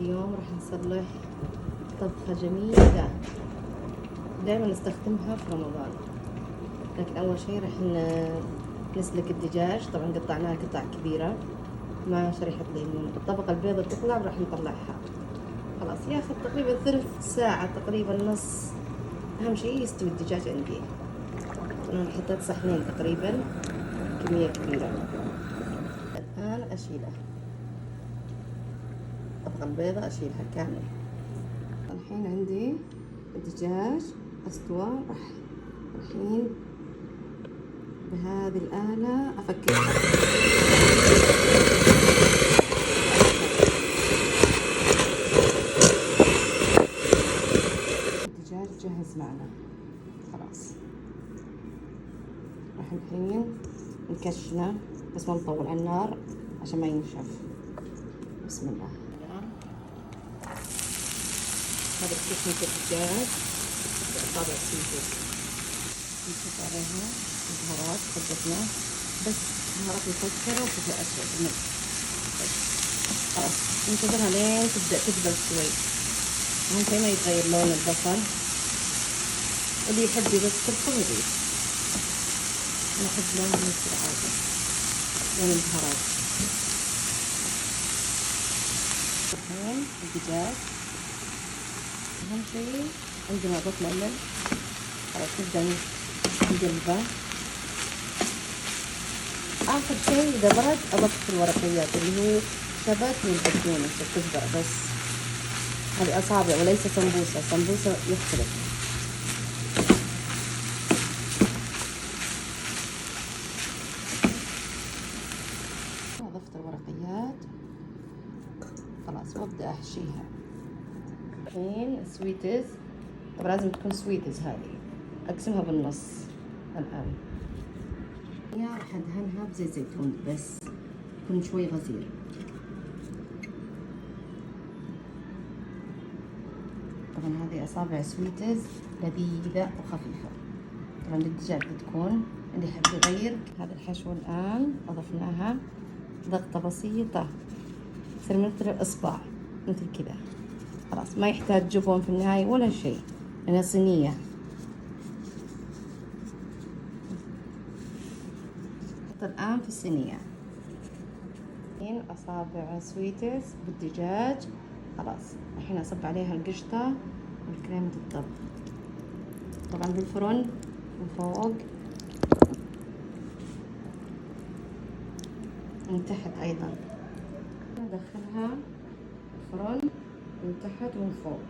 اليوم راح نصلح طبخة جميلة دائما نستخدمها في رمضان. لكن أول شيء راح نسلق الدجاج، طبعا قطعناها قطع كبيرة مع شريحة ليمون. الطبقة البيضة تطلع وراح نطلعها. خلاص ياخذ تقريبا ثلث ساعة، تقريبا نص. أهم شيء يستوي الدجاج عندي. أنا حطيت صحنين تقريبا، كمية كبيرة. الآن أشيلها، الطبقة البيضاء أشيلها كامل. الحين عندي الدجاج استوى. الحين بهذه الآلة أفككها. الدجاج جاهز معنا خلاص. راح الحين نكشنه، بس ما نطول على النار عشان ما ينشف. بسم الله. هذا كشنة الدجاج بأصابع سيفود، نحط عليها البهارات حقتنا، بس بهارات مسكرة وفلفل أسود. خلاص ننتظرها لين تبدأ تدبل شوي. أهم شي ما يتغير لون البصل. اللي يحب يضيف شطة يضيف. أنا أحب لونها يصير عادي، لون البهارات. الحين الدجاج أهم شيء عندنا ضغط معلل. خلاص نبدأ نقلبه. آخر شيء إذا برد أضفت الورقيات اللي هو شبت من البقدونس والكزبرة بس. هذه أصابع وليس سمبوسة، سمبوسة يختلف. أضفت الورقيات خلاص وأبدأ أحشيها. الحين سويتز، طبعا لازم تكون سويتز. هذه أقسمها بالنص الآن. راح أدهنها بزيت زيتون بس يكون شوي غزير. طبعا هذه أصابع سويتز لذيذة وخفيفة. طبعا للدجاج بتكون، اللي يحب يغير. هذا الحشو الآن أضفناها ضغطة بسيطة، تصير مثل الإصبع مثل كذا. خلاص ما يحتاج جبن في النهاية ولا شيء، لأنها صينية. الآن في الصينية الحين أصابع سويتس بالدجاج. خلاص الحين أصب عليها القشطة والكريمة الطبخ، طبعا بالفرن من فوق من تحت أيضا. ندخلها الفرن من تحت ومن فوق.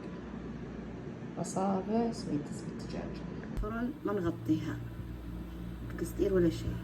أصابع سويتس بالدجاج. الفرن ما نغطيها بقصدير ولا شيء.